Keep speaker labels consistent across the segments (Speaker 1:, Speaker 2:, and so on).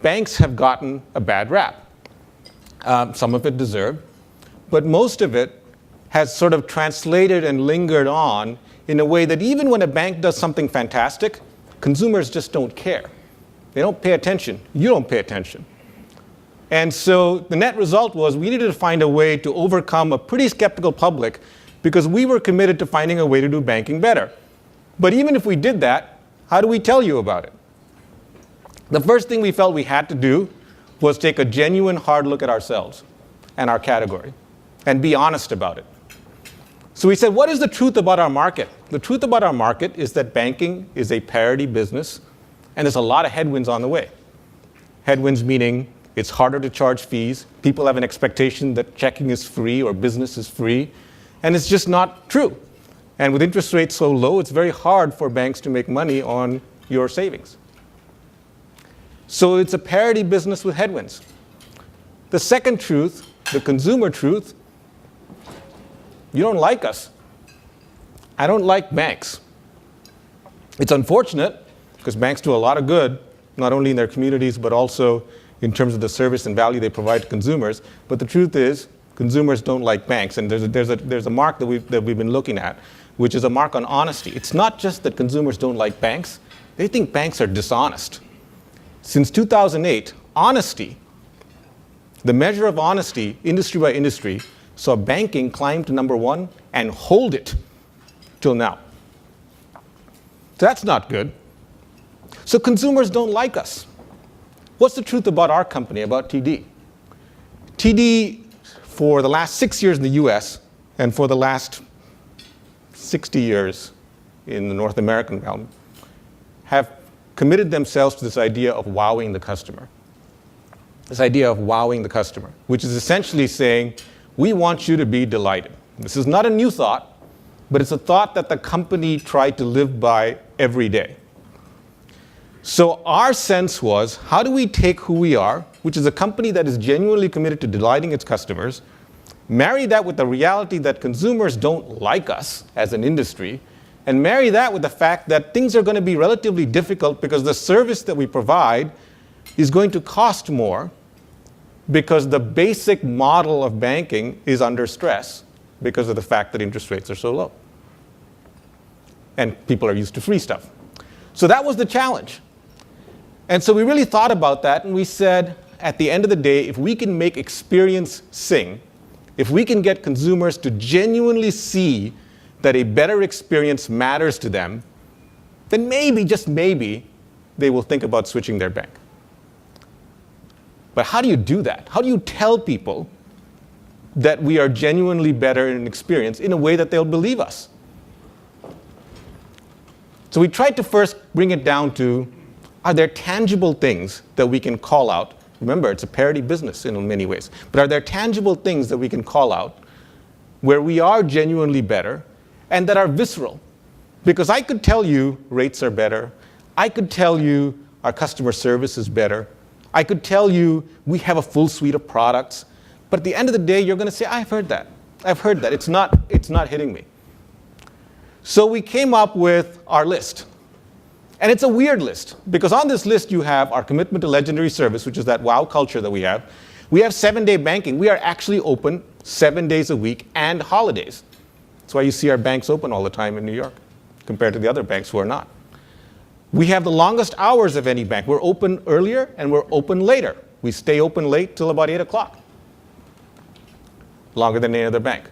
Speaker 1: banks have gotten a bad rap. Some of it deserved, but most of it has sort of translated and lingered on in a way that even when a bank does something fantastic, consumers just don't care. They don't pay attention. You don't pay attention. And so the net result was we needed to find a way to overcome a pretty skeptical public because we were committed to finding a way to do banking better. But even if we did that, how do we tell you about it? The first thing we felt we had to do was take a genuine hard look at ourselves and our category and be honest about it. So we said, what is the truth about our market? The truth about our market is that banking is a parity business, and there's a lot of headwinds on the way. Headwinds meaning it's harder to charge fees. People have an expectation that checking is free or business is free, and it's just not true. And with interest rates so low, it's very hard for banks to make money on your savings. So it's a parity business with headwinds. The second truth, the consumer truth, you don't like us. I don't like banks. It's unfortunate because banks do a lot of good, not only in their communities, but also in terms of the service and value they provide to consumers. But the truth is, consumers don't like banks. And there's a mark that we've been looking at, which is a mark on honesty. It's not just that consumers don't like banks. They think banks are dishonest. Since 2008, honesty, the measure of honesty, industry by industry, saw banking climb to number one and hold it till now. So that's not good. So consumers don't like us. What's the truth about our company, about TD? TD, for the last 6 years in the US and for the last 60 years in the North American realm, have committed themselves to this idea of wowing the customer. This idea of wowing the customer, which is essentially saying, we want you to be delighted. This is not a new thought, but it's a thought that the company tried to live by every day. So our sense was, how do we take who we are, which is a company that is genuinely committed to delighting its customers, marry that with the reality that consumers don't like us as an industry, and marry that with the fact that things are going to be relatively difficult because the service that we provide is going to cost more because the basic model of banking is under stress because of the fact that interest rates are so low. And people are used to free stuff. So that was the challenge. And so we really thought about that, and we said, at the end of the day, if we can make experience sing, if we can get consumers to genuinely see that a better experience matters to them, then maybe, just maybe, they will think about switching their bank. But how do you do that? How do you tell people that we are genuinely better in experience in a way that they'll believe us? So we tried to first bring it down to, are there tangible things that we can call out? Remember, it's a parity business in many ways. But are there tangible things that we can call out where we are genuinely better and that are visceral? Because I could tell you rates are better. I could tell you our customer service is better. I could tell you we have a full suite of products. But at the end of the day, you're going to say, I've heard that. I've heard that. It's not hitting me. So we came up with our list. And it's a weird list, because on this list you have our commitment to legendary service, which is that wow culture that we have. We have 7-day banking. We are actually open 7 days a week and holidays. That's why you see our banks open all the time in New York, compared to the other banks who are not. We have the longest hours of any bank. We're open earlier and we're open later. We stay open late till about 8 o'clock. Longer than any other bank.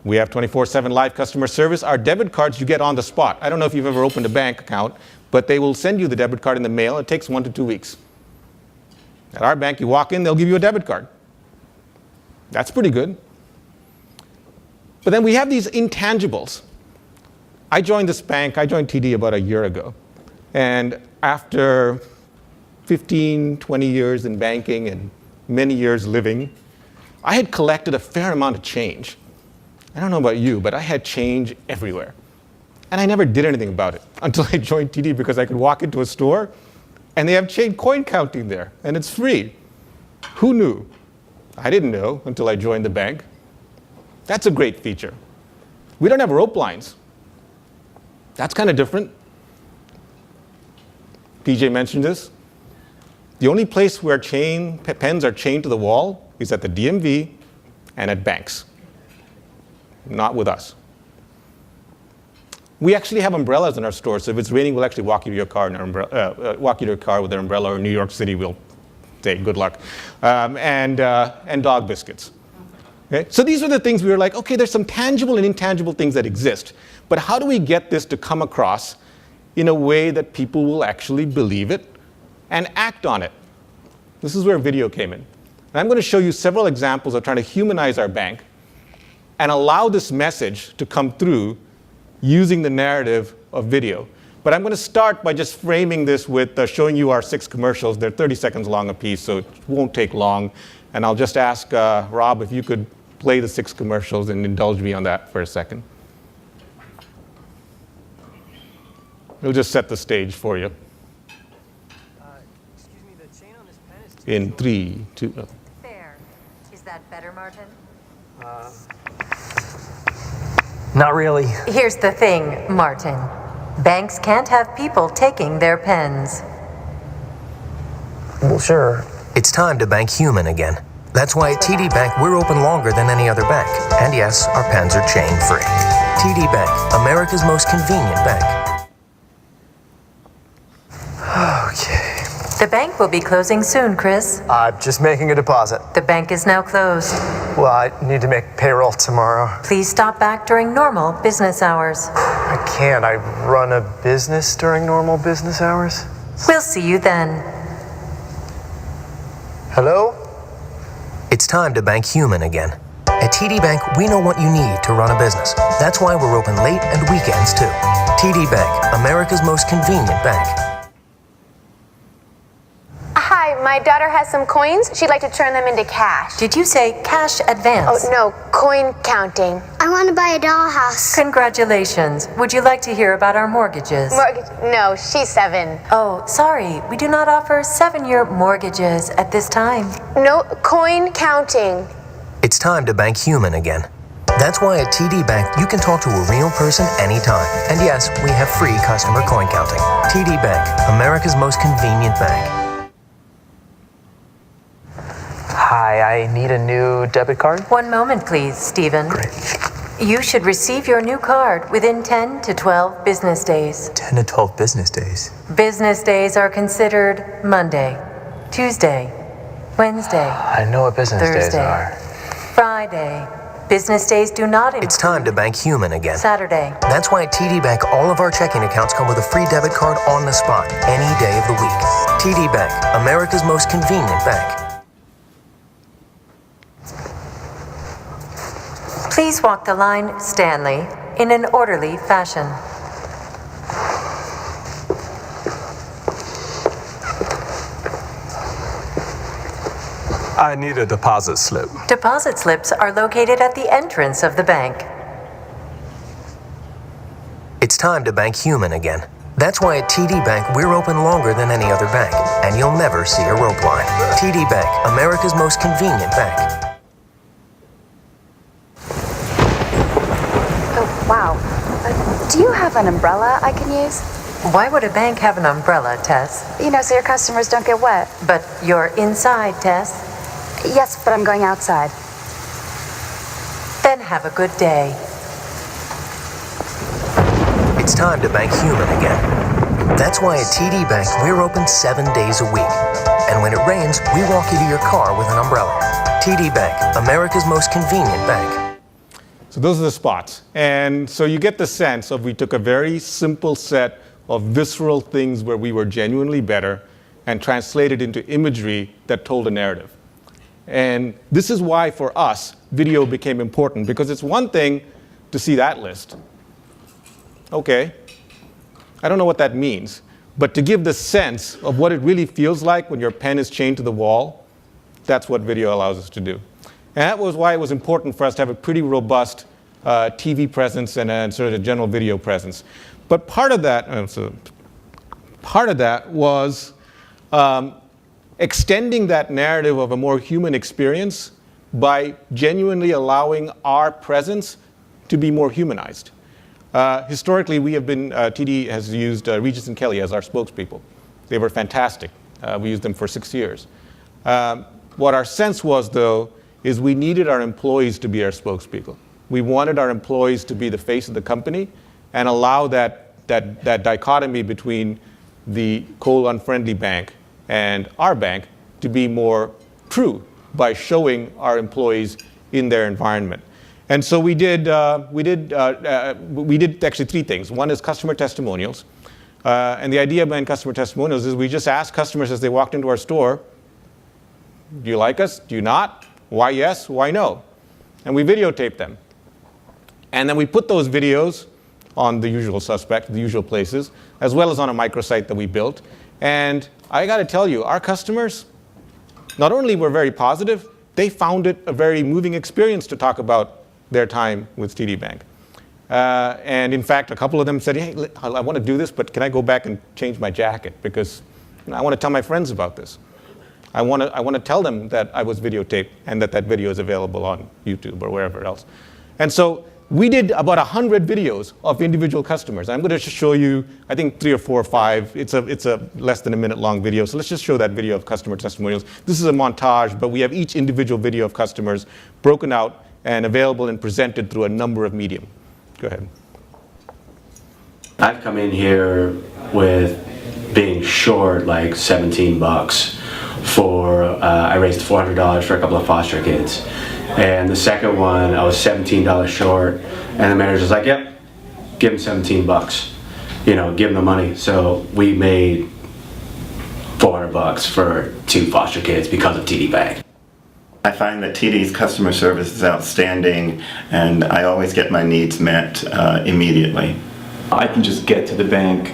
Speaker 1: We have 24/7 live customer service. Our debit cards you get on the spot. I don't know if you've ever opened a bank account, but they will send you the debit card in the mail. It takes 1 to 2 weeks. At our bank, you walk in, they'll give you a debit card. That's pretty good. But then we have these intangibles. I joined this bank, I joined TD about a year ago. And after 15, 20 years in banking and many years living, I had collected a fair amount of change. I don't know about you, but I had change everywhere. And I never did anything about it until I joined TD, because I could walk into a store and they have change coin counting there, and it's free. Who knew? I didn't know until I joined the bank. That's a great feature. We don't have rope lines. That's kind of different. PJ mentioned this. The only place where pens are chained to the wall is at the DMV and at banks. Not with us. We actually have umbrellas in our store, so if it's raining, we'll actually walk you to your car, walk you to your car with an umbrella, or in New York City, we'll say good luck. And dog biscuits. Okay? So these are the things we were like, okay, there's some tangible and intangible things that exist, but how do we get this to come across in a way that people will actually believe it and act on it? This is where video came in. And I'm going to show you several examples of trying to humanize our bank and allow this message to come through using the narrative of video. But I'm going to start by just framing this with showing you our 6 commercials. They're 30 seconds long apiece, so it won't take long. And I'll just ask Rob if you could play the 6 commercials and indulge me on that for a second. We'll just set the stage for you.
Speaker 2: Excuse me, the chain on this pen is
Speaker 1: In 3, 2,
Speaker 3: There. Is that better, Martin?
Speaker 2: Not really.
Speaker 3: Here's the thing, Martin. Banks can't have people taking their pens.
Speaker 2: Well, sure.
Speaker 4: It's time to bank human again. That's why at TD Bank, we're open longer than any other bank. And yes, our pens are chain-free. TD Bank, America's most convenient bank.
Speaker 2: Okay.
Speaker 3: The bank will be closing soon, Chris.
Speaker 2: I'm just making a deposit.
Speaker 3: The bank is now closed.
Speaker 2: Well, I need to make payroll tomorrow.
Speaker 3: Please stop back during normal business hours.
Speaker 2: I can't. I run a business during normal business hours.
Speaker 3: We'll see you then.
Speaker 2: Hello?
Speaker 4: It's time to bank human again. At TD Bank, we know what you need to run a business. That's why we're open late and weekends too. TD Bank, America's most convenient bank.
Speaker 5: Hi, my daughter has some coins. She'd like to turn them into cash.
Speaker 3: Did you say cash advance?
Speaker 5: Oh, no, coin counting.
Speaker 6: I want to buy a dollhouse.
Speaker 3: Congratulations. Would you like to hear about our mortgages?
Speaker 5: No, she's 7.
Speaker 3: Oh, sorry. We do not offer 7-year mortgages at this time.
Speaker 5: No, coin counting.
Speaker 4: It's time to bank human again. That's why at TD Bank, you can talk to a real person anytime. And yes, we have free customer coin counting. TD Bank, America's most convenient bank.
Speaker 2: Hi, I need a new debit card.
Speaker 3: 1 moment, please, Stephen.
Speaker 2: Great.
Speaker 3: You should receive your new card within 10 to 12 business days.
Speaker 2: 10 to 12 business days.
Speaker 3: Business days are considered Monday, Tuesday, Wednesday,
Speaker 2: I know what business days
Speaker 3: Thursday,
Speaker 2: are.
Speaker 3: Friday. Business days do not include
Speaker 4: It's time to bank human again.
Speaker 3: Saturday.
Speaker 4: That's why at TD Bank, all of our checking accounts come with a free debit card on the spot, any day of the week. TD Bank, America's most convenient bank.
Speaker 3: Please walk the line, Stanley, in an orderly fashion.
Speaker 7: I need a deposit slip.
Speaker 3: Deposit slips are located at the entrance of the bank.
Speaker 4: It's time to bank human again. That's why at TD Bank, we're open longer than any other bank, and you'll never see a rope line. TD Bank, America's most convenient bank.
Speaker 5: Oh, wow. Do you have an umbrella I can use?
Speaker 3: Why would a bank have an umbrella, Tess?
Speaker 5: You know, so your customers don't get wet.
Speaker 3: But you're inside, Tess.
Speaker 5: Yes, but I'm going outside.
Speaker 3: Then have a good day.
Speaker 4: It's time to bank human again. That's why at TD Bank, we're open 7 days a week. And when it rains, we walk you to your car with an umbrella. TD Bank, America's most convenient bank.
Speaker 1: So those are the spots. And so you get the sense of we took a very simple set of visceral things where we were genuinely better and translated into imagery that told a narrative. And this is why, for us, video became important, because it's one thing to see that list. Okay, I don't know what that means, but to give the sense of what it really feels like when your pen is chained to the wall, that's what video allows us to do. And that was why it was important for us to have a pretty robust TV presence and a sort of a general video presence. But part of that was extending that narrative of a more human experience by genuinely allowing our presence to be more humanized. Historically, we have been, TD has used Regis and Kelly as our spokespeople. They were fantastic. We used them for 6 years. What our sense was, though, is we needed our employees to be our spokespeople. We wanted our employees to be the face of the company and allow that dichotomy between the coal unfriendly bank and our bank to be more true by showing our employees in their environment. And so we did actually 3 things. One is customer testimonials. And the idea behind customer testimonials is we just asked customers as they walked into our store, do you like us? Do you not? Why yes? Why no? And we videotaped them. And then we put those videos on the usual suspect, the usual places, as well as on a microsite that we built. And I got to tell you, our customers not only were very positive, they found it a very moving experience to talk about their time with TD Bank. And in fact, a couple of them said, hey, I want to do this, but can I go back and change my jacket? Because I want to tell my friends about this. I want to tell them that I was videotaped and that video is available on YouTube or wherever else. And so we did about 100 videos of individual customers. I'm going to just show you, I think 3 or 4 or 5. It's a less than a minute long video. So let's just show that video of customer testimonials. This is a montage, but we have each individual video of customers broken out and available and presented through a number of medium. Go ahead.
Speaker 7: I've come in here with being short like 17 bucks for, I raised $400 for a couple of foster kids. And the second one, I was $17 short, and the manager was like, yep, give him 17 bucks. Give him the money. So we made $400 for 2 foster kids because of TD Bank.
Speaker 8: I find that TD's customer service is outstanding, and I always get my needs met immediately.
Speaker 9: I can just get to the bank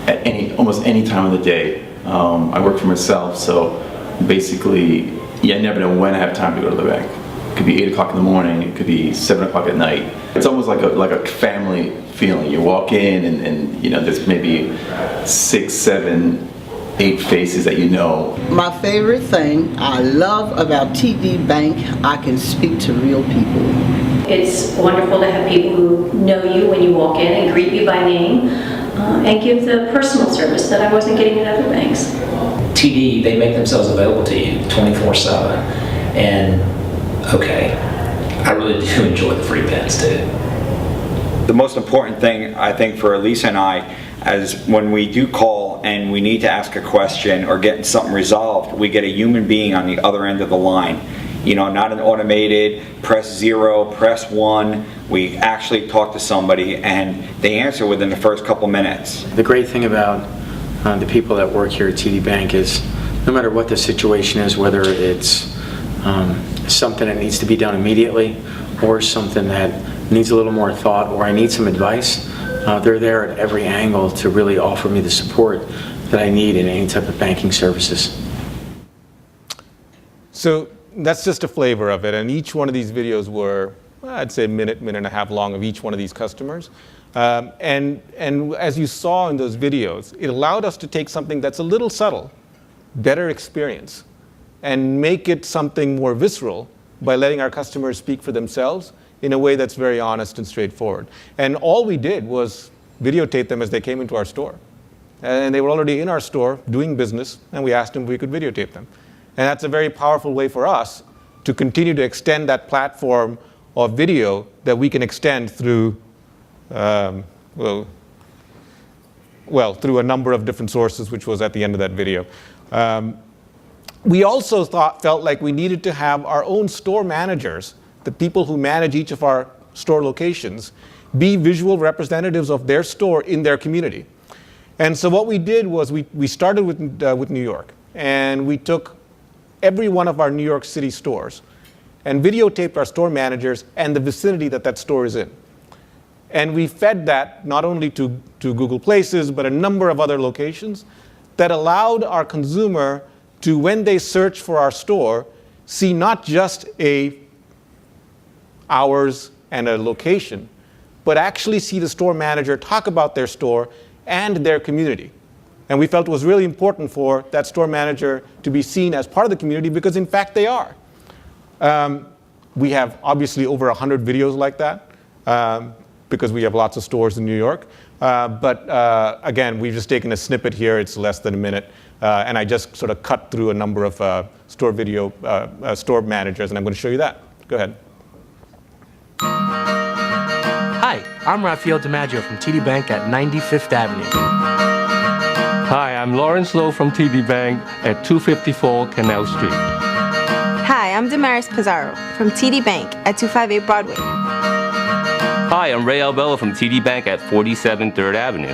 Speaker 9: at almost any time of the day. I work for myself, so basically, I never know when I have time to go to the bank. It could be 8 o'clock in the morning, it could be 7 o'clock at night. It's almost like a family feeling. You walk in and there's maybe 6, 7, 8 faces that you know.
Speaker 10: My favorite thing I love about TD Bank, I can speak to real people.
Speaker 11: It's wonderful to have people who know you when you walk in and greet you by name and give the personal service that I wasn't getting at other banks.
Speaker 12: TD, they make themselves available to you 24/7. And okay, I really do enjoy the free pens too.
Speaker 13: The most important thing, I think, for Elisa and I, as when we do call and we need to ask a question or get something resolved, we get a human being on the other end of the line. Not an automated, press 0, press 1. We actually talk to somebody and they answer within the first couple minutes.
Speaker 14: The great thing about the people that work here at TD Bank is no matter what the situation is, whether it's something that needs to be done immediately or something that needs a little more thought or I need some advice, they're there at every angle to really offer me the support that I need in any type of banking services.
Speaker 1: So that's just a flavor of it. And each one of these videos were, I'd say, a minute and a half long of each one of these customers. And as you saw in those videos, it allowed us to take something that's a little subtle, better experience, and make it something more visceral by letting our customers speak for themselves in a way that's very honest and straightforward. And all we did was videotape them as they came into our store. And they were already in our store doing business, and we asked them if we could videotape them. And that's a very powerful way for us to continue to extend that platform of video that we can extend through, through a number of different sources, which was at the end of that video. We also felt like we needed to have our own store managers, the people who manage each of our store locations, be visual representatives of their store in their community. And so what we did was we started with New York, and we took every one of our New York City stores and videotaped our store managers and the vicinity that store is in. And we fed that not only to Google Places, but a number of other locations that allowed our consumer to, when they search for our store, see not just hours and a location, but actually see the store manager talk about their store and their community. And we felt it was really important for that store manager to be seen as part of the community because, in fact, they are. We have obviously over 100 videos like that because we have lots of stores in New York. But again, we've just taken a snippet here. It's less than a minute. And I just sort of cut through a number of store managers, and I'm going to show you that. Go ahead.
Speaker 15: Hi, I'm Rafael DiMaggio from TD Bank at 95th Avenue.
Speaker 16: Hi, I'm Lawrence Lowe from TD Bank at 254 Canal Street.
Speaker 17: Hi, I'm Damaris Pizarro from TD Bank at 258 Broadway.
Speaker 16: Hi, I'm Ray Albello from TD Bank at 47 3rd Avenue.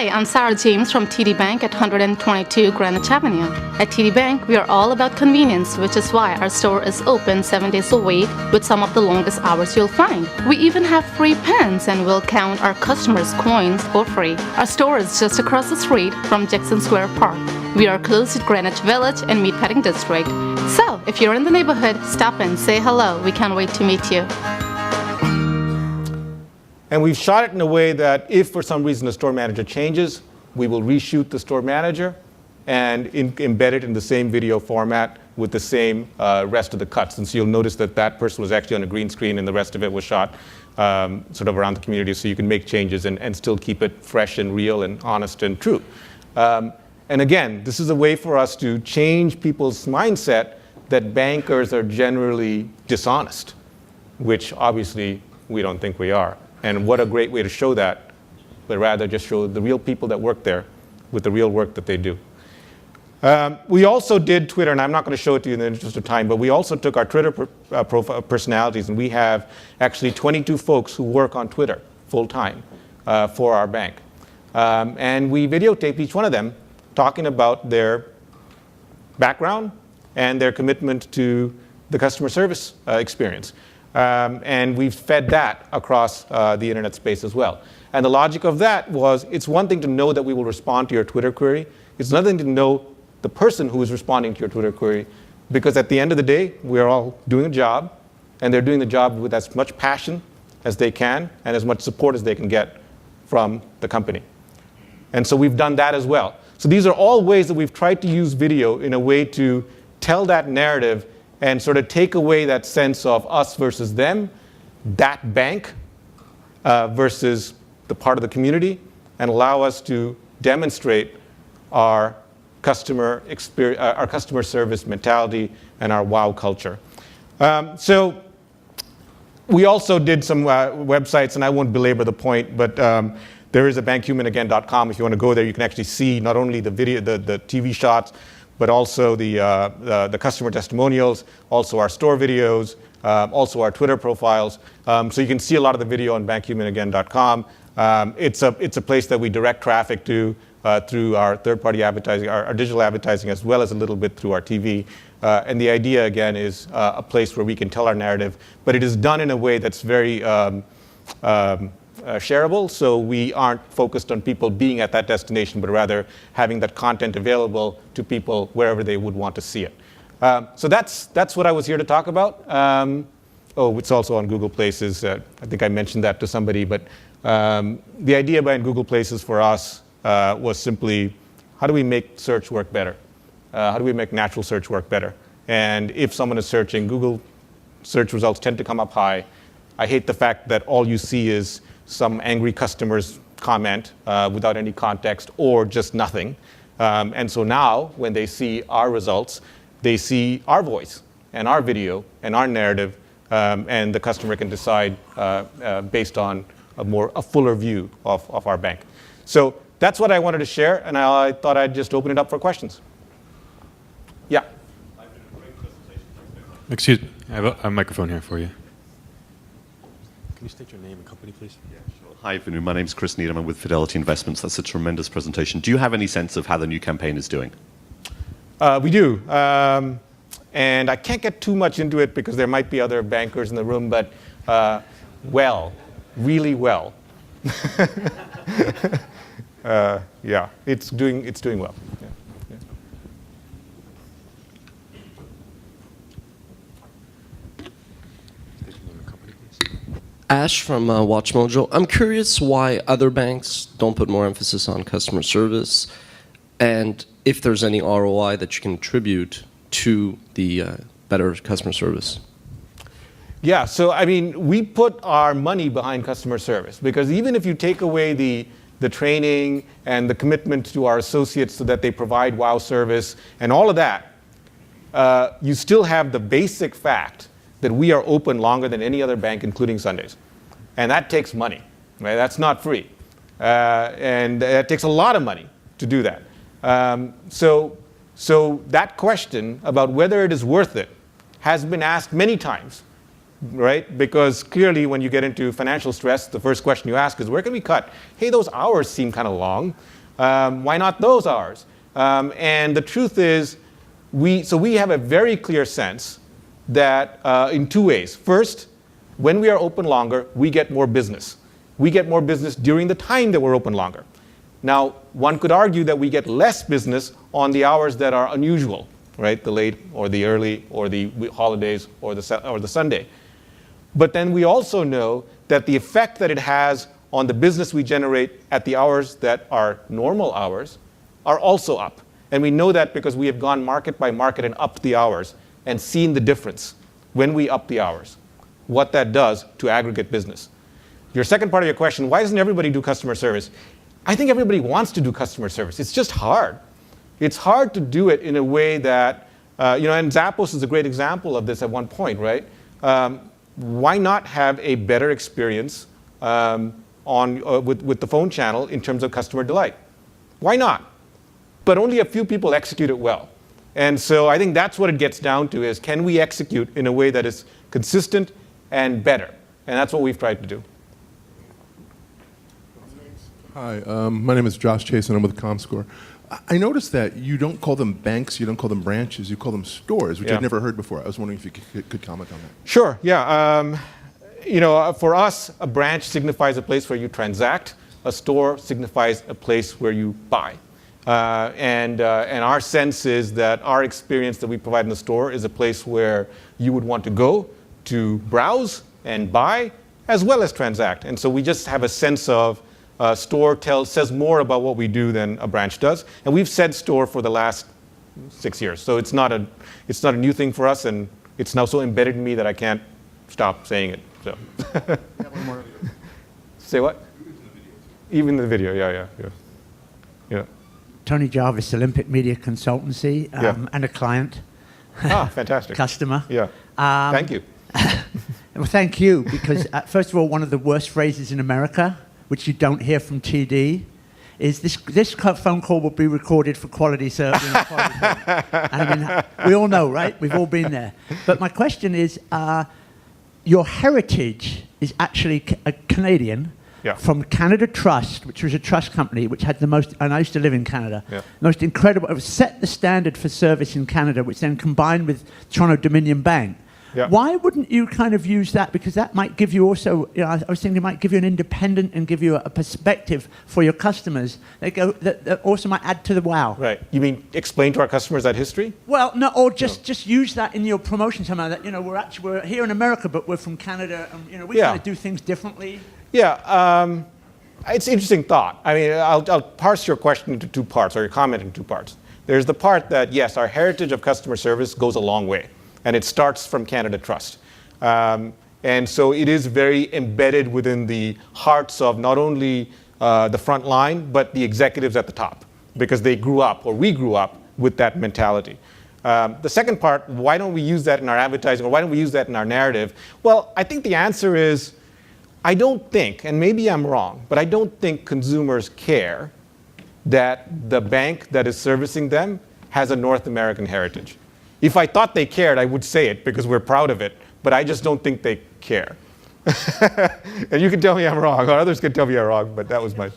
Speaker 18: Hi, I'm Sarah James from TD Bank at 122 Greenwich Avenue. At TD Bank, we are all about convenience, which is why our store is open 7 days a week with some of the longest hours you'll find. We even have free pens and we'll count our customers' coins for free. Our store is just across the street from Jackson Square Park. We are close to Greenwich Village and Meatpacking District. So, if you're in the neighborhood, stop in, say hello. We can't wait to meet you.
Speaker 1: And we've shot it in a way that if for some reason the store manager changes, we will reshoot the store manager and embed it in the same video format with the same rest of the cuts. And so you'll notice that that person was actually on a green screen and the rest of it was shot sort of around the community, so you can make changes and still keep it fresh and real and honest and true. And again, this is a way for us to change people's mindset that bankers are generally dishonest, which obviously we don't think we are. And what a great way to show that, but rather just show the real people that work there with the real work that they do. We also did Twitter, and I'm not going to show it to you in the interest of time, but we also took our Twitter profile personalities, and we have actually 22 folks who work on Twitter full-time for our bank. And we videotaped each one of them talking about their background and their commitment to the customer service experience. And we've fed that across the internet space as well. And the logic of that was, it's one thing to know that we will respond to your Twitter query. It's another thing to know the person who is responding to your Twitter query, because at the end of the day, we're all doing a job, and they're doing the job with as much passion as they can and as much support as they can get from the company. And so we've done that as well. So these are all ways that we've tried to use video in a way to tell that narrative and sort of take away that sense of us versus them, that bank versus the part of the community, and allow us to demonstrate our customer experience, our customer service mentality, and our wow culture. So we also did some websites, and I won't belabor the point, but there is a bankhumanagain.com. If you want to go there, you can actually see not only the video, the TV shots, but also the customer testimonials, also our store videos, also our Twitter profiles. So you can see a lot of the video on bankhumanagain.com. It's a place that we direct traffic to through our third-party advertising, our digital advertising, as well as a little bit through our TV. And the idea, again, is a place where we can tell our narrative, but it is done in a way that's very shareable, so we aren't focused on people being at that destination, but rather having that content available to people wherever they would want to see it. So that's what I was here to talk about. Oh, it's also on Google Places. I think I mentioned that to somebody, but the idea behind Google Places for us was simply, how do we make search work better? How do we make natural search work better? And if someone is searching, Google search results tend to come up high. I hate the fact that all you see is some angry customer's comment without any context or just nothing. And so now, when they see our results, they see our voice and our video and our narrative, and the customer can decide based on a fuller view of our bank. So that's what I wanted to share, and I thought I'd just open it up for questions. Yeah?
Speaker 19: Excuse me, I have a microphone here for you. Can you state your name and company, please?
Speaker 20: Yeah, sure. Hi, Vinoo. My name's Chris Needham. I'm with Fidelity Investments. That's a tremendous presentation. Do you have any sense of how the new campaign is doing?
Speaker 1: We do. And I can't get too much into it because there might be other bankers in the room, but well, really well. Yeah, it's doing well. Yeah.
Speaker 21: Ash from Watch Mojo. I'm curious why other banks don't put more emphasis on customer service, and if there's any ROI that you can attribute to the better customer service.
Speaker 1: Yeah, so I mean, we put our money behind customer service, because even if you take away the the training and the commitment to our associates so that they provide wow service and all of that, you still have the basic fact that we are open longer than any other bank, including Sundays. And that takes money, right? That's not free. And it takes a lot of money to do that. So that question about whether it is worth it has been asked many times, right? Because clearly when you get into financial stress, the first question you ask is, where can we cut? Hey, those hours seem kind of long. Why not those hours? And the truth is, we have a very clear sense that in two ways. First, when we are open longer, we get more business. We get more business during the time that we're open longer. Now, one could argue that we get less business on the hours that are unusual, right? The late or the early or the holidays or the Sunday. But then we also know that the effect that it has on the business we generate at the hours that are normal hours are also up. And we know that because we have gone market by market and upped the hours and seen the difference when we up the hours, what that does to aggregate business. Your second part of your question, why doesn't everybody do customer service? I think everybody wants to do customer service. It's just hard. It's hard to do it in a way that, and Zappos is a great example of this at one point, right? Why not have a better experience with the phone channel in terms of customer delight? Why not? But only a few people execute it well. And so I think that's what it gets down to is, can we execute in a way that is consistent and better? And that's what we've tried to do.
Speaker 6: Hi, my name is Josh Chase, and I'm with ComScore. I noticed that you don't call them banks, you don't call them branches, you call them stores, which I've never heard before. I was wondering if you could comment on that.
Speaker 1: Sure, yeah. For us, a branch signifies a place where you transact. A store signifies a place where you buy. And our sense is that our experience that we provide in the store is a place where you would want to go to browse and buy as well as transact. And so we just have a sense of store says more about what we do than a branch does. And we've said store for the last 6 years. So it's not a new thing for us, and it's now so embedded in me that I can't stop saying it. So. Say what? Even the video, yeah.
Speaker 22: Tony Jarvis, Olympic Media Consultancy, and a client.
Speaker 1: Fantastic.
Speaker 22: Customer.
Speaker 1: Yeah. Thank you.
Speaker 22: Well, thank you, because first of all, one of the worst phrases in America, which you don't hear from TD, is this phone call will be recorded for quality service. I mean, we all know, right? We've all been there. But my question is, your heritage is actually a Canadian.
Speaker 1: Yeah.
Speaker 22: From Canada Trust, which was a trust company, which had the most, and I used to live in Canada, most incredible, it set the standard for service in Canada, which then combined with Toronto Dominion Bank.
Speaker 1: Yeah.
Speaker 22: Why wouldn't you kind of use that? Because that might give you also, I was thinking it might give you an independent and give you a perspective for your customers. That also might add to the wow.
Speaker 1: Right. You mean explain to our customers that history?
Speaker 22: Well, no, or just use that in your promotion somehow. That we're here in America, but we're from Canada, and we kind of do things differently.
Speaker 1: Yeah, it's an interesting thought. I mean, I'll parse your question into two parts, or your comment into two parts. There's the part that, yes, our heritage of customer service goes a long way, and it starts from Canada Trust. And so it is very embedded within the hearts of not only the front line, but the executives at the top, because they grew up, or we grew up, with that mentality. The second part, why don't we use that in our advertising, or why don't we use that in our narrative? Well, I think the answer is, I don't think, and maybe I'm wrong, but I don't think consumers care that the bank that is servicing them has a North American heritage. If I thought they cared, I would say it because we're proud of it, but I just don't think they care. And you can tell me I'm wrong, or others can tell me I'm wrong, but that was my...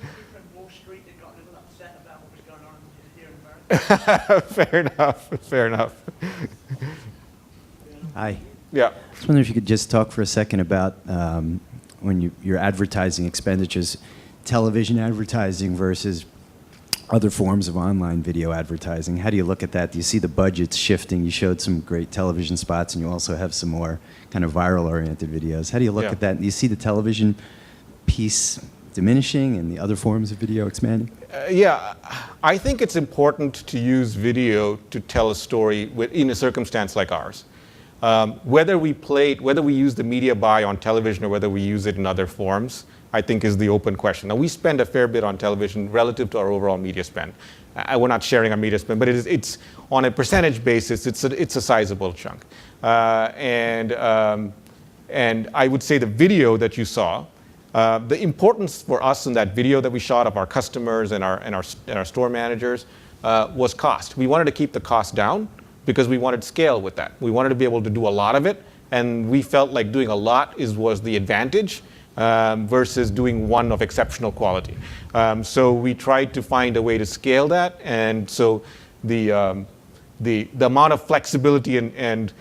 Speaker 1: Fair enough.
Speaker 23: Hi.
Speaker 1: Yeah.
Speaker 23: I was wondering if you could just talk for a second about when your advertising expenditures, television advertising versus other forms of online video advertising. How do you look at that? Do you see the budgets shifting? You showed some great television spots, and you also have some more kind of viral-oriented videos. How do you look at that? Do you see the television piece diminishing and the other forms of video expanding?
Speaker 1: Yeah, I think it's important to use video to tell a story in a circumstance like ours. Whether we use the media buy on television or whether we use it in other forms I think, is the open question. Now, we spend a fair bit on television relative to our overall media spend. We're not sharing our media spend, but it's on a percentage basis, it's a sizable chunk. And I would say the video that you saw, the importance for us in that video that we shot of our customers and our store managers was cost. We wanted to keep the cost down because we wanted scale with that. We wanted to be able to do a lot of it, and we felt like doing a lot was the advantage versus doing one of exceptional quality. So we tried to find a way to scale that, and so the amount of flexibility and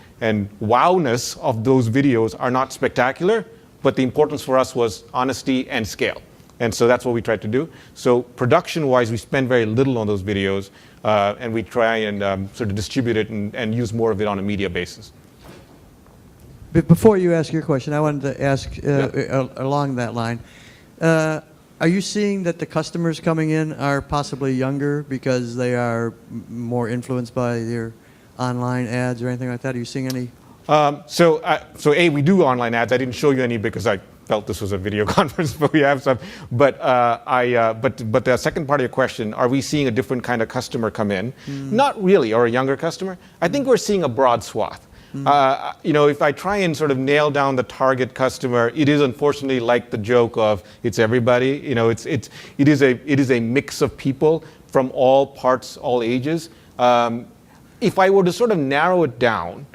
Speaker 1: wowness of those videos are not spectacular, but the importance for us was honesty and scale. And so that's what we tried to do. So production-wise, we spend very little on those videos, and we try and sort of distribute it and use more of it on a media basis.
Speaker 2: But before you ask your question, I wanted to ask along that line. Are you seeing that the customers coming in are possibly younger because they are more influenced by their online ads or anything like that? Are you seeing any?
Speaker 1: So we do online ads. I didn't show you any because I felt this was a video conference, but we have some. But the second part of your question, are we seeing a different kind of customer come in? Not really, or a younger customer. I think we're seeing a broad swath. If I try and sort of nail down the target customer, it is unfortunately like the joke of it's everybody. It is a mix of people from all parts, all ages. If I were to sort of narrow it down,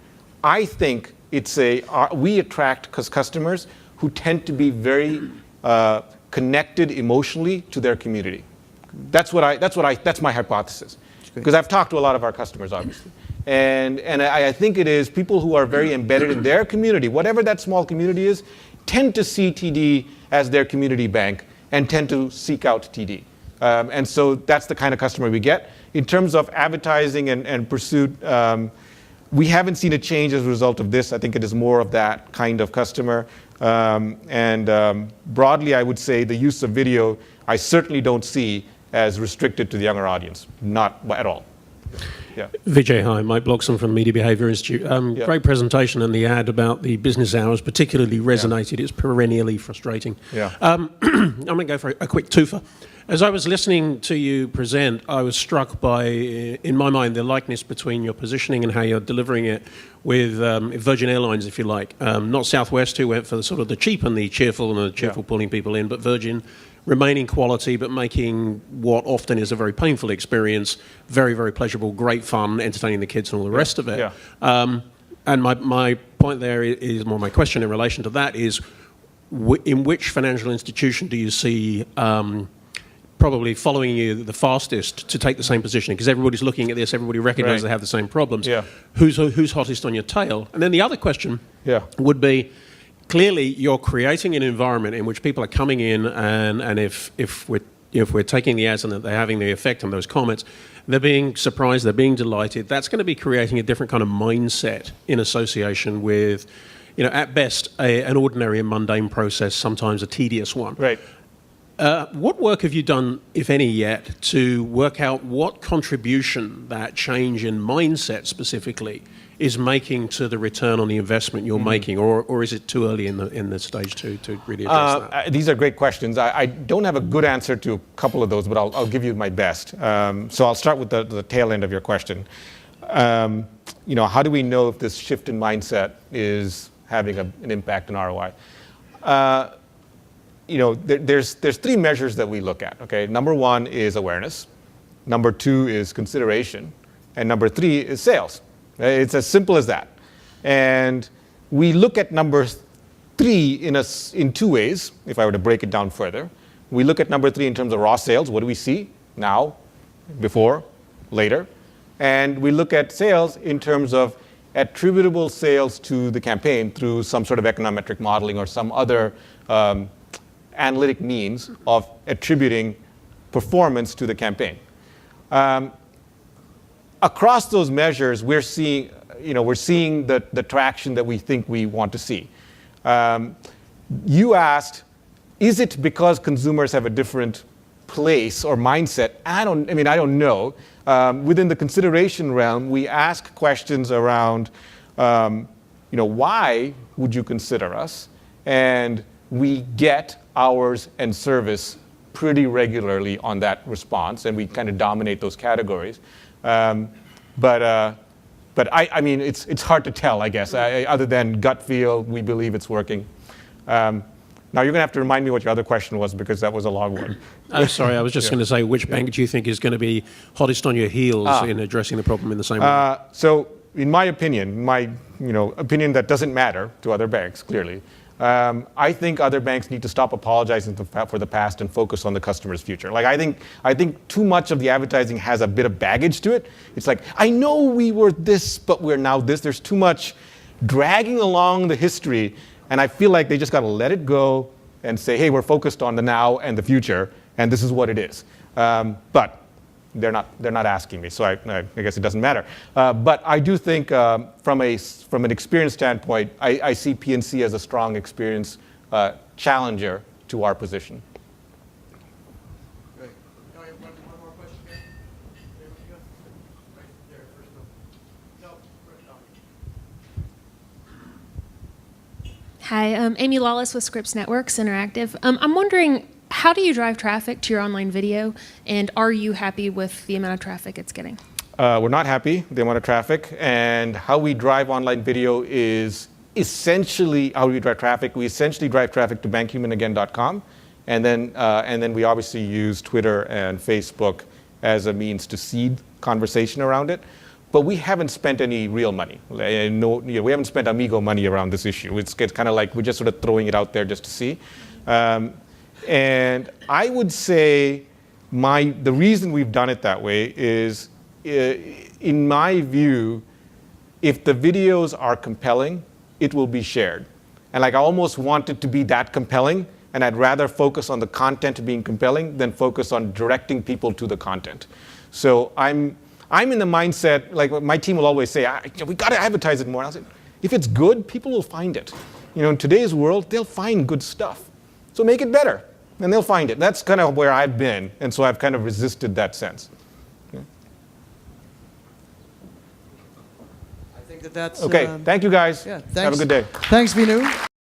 Speaker 1: I think we attract customers who tend to be very connected emotionally to their community. That's my hypothesis. Because I've talked to a lot of our customers, obviously. And I think it is people who are very embedded in their community, whatever that small community is, tend to see TD as their community bank and tend to seek out TD. And so that's the kind of customer we get. In terms of advertising and pursuit, we haven't seen a change as a result of this. I think it is more of that kind of customer. Broadly, I would say the use of video, I certainly don't see as restricted to the younger audience. Not at all. Yeah.
Speaker 3: Vijay, hi. Mike Bloxham from Media Behavior Institute. Great presentation, and the ad about the business hours particularly resonated. It's perennially frustrating.
Speaker 1: Yeah.
Speaker 3: I'm going to go for a quick twofer. As I was listening to you present, I was struck by, in my mind, the likeness between your positioning and how you're delivering it with Virgin Airlines, if you like. Not Southwest, who went for the sort of the cheap and the cheerful pulling people in, but Virgin remaining quality, but making what often is a very painful experience very, very pleasurable, great fun, entertaining the kids and all the rest of it. Yeah. And my point there is, more my question in relation to that is, in which financial institution do you see probably following you the fastest to take the same position? Because everybody's looking at this, everybody recognizes they have the same problems. Yeah. Who's hottest on your tail? And then the other question would be, clearly you're creating an environment in which people are coming in, and if we're taking the ads and that they're having the effect on those comments, they're being surprised, they're being delighted. That's going to be creating a different kind of mindset in association with, at best, an ordinary and mundane process, sometimes a tedious one.
Speaker 1: Right.
Speaker 3: What work have you done, if any yet, to work out what contribution that change in mindset specifically is making to the return on the investment you're making, or is it too early in the stage to really address that?
Speaker 1: These are great questions. I don't have a good answer to a couple of those, but I'll give you my best. So I'll start with the tail end of your question. How do we know if this shift in mindset is having an impact on ROI? There's three measures that we look at. Okay, number one is awareness, number two is consideration, and number three is sales. It's as simple as that. And we look at number three in two ways, if I were to break it down further. We look at number three in terms of raw sales. What do we see now, before, later? And we look at sales in terms of attributable sales to the campaign through some sort of econometric modeling or some other analytic means of attributing performance to the campaign. Across those measures, we're seeing the traction that we think we want to see. You asked, is it because consumers have a different place or mindset? I don't know. Within the consideration realm, we ask questions around, why would you consider us? And we get hours, and service pretty regularly on that response, and we kind of dominate those categories. But I mean, it's hard to tell, I guess. Other than gut feel, we believe it's working. Now you're going to have to remind me what your other question was, because that was a long one.
Speaker 3: Oh, sorry, I was just going to say, which bank do you think is going to be hottest on your heels in addressing the problem in the same way?
Speaker 1: So, in my opinion, opinion that doesn't matter to other banks, clearly, I think other banks need to stop apologizing for the past and focus on the customer's future. Like, I think too much of the advertising has a bit of baggage to it. It's like, I know we were this, but we're now this. There's too much dragging along the history, and I feel like they just got to let it go and say, hey, we're focused on the now and the future, and this is what it is. But they're not asking me, so I guess it doesn't matter. But I do think from an experience standpoint, I see PNC as a strong experience challenger to our position.
Speaker 2: Great. Oh, one more question here. There we go. Right there, first one. No,
Speaker 4: Hi, I'm Amy Lawless with Scripps Networks Interactive. I'm wondering, how do you drive traffic to your online video, and are you happy with the amount of traffic it's getting?
Speaker 1: We're not happy with the amount of traffic, and how we drive online video is essentially how we drive traffic. We essentially drive traffic to bankhumanagain.com, and then we obviously use Twitter and Facebook as a means to seed conversation around it. But we haven't spent any real money. We haven't spent Amigo money around this issue. It's kind of like we're just sort of throwing it out there just to see. And I would say the reason we've done it that way is, in my view, if the videos are compelling, it will be shared. And like, I almost want it to be that compelling, and I'd rather focus on the content being compelling than focus on directing people to the content. So I'm in the mindset, like my team will always say, we got to advertise it more. And I'll say, if it's good, people will find it. In today's world, they'll find good stuff. So make it better, and they'll find it. That's kind of where I've been, and so I've kind of resisted that sense.
Speaker 2: I think that's...
Speaker 1: Okay, thank you guys.
Speaker 2: Yeah, thanks.
Speaker 1: Have a good day.
Speaker 2: Thanks, Vinoo.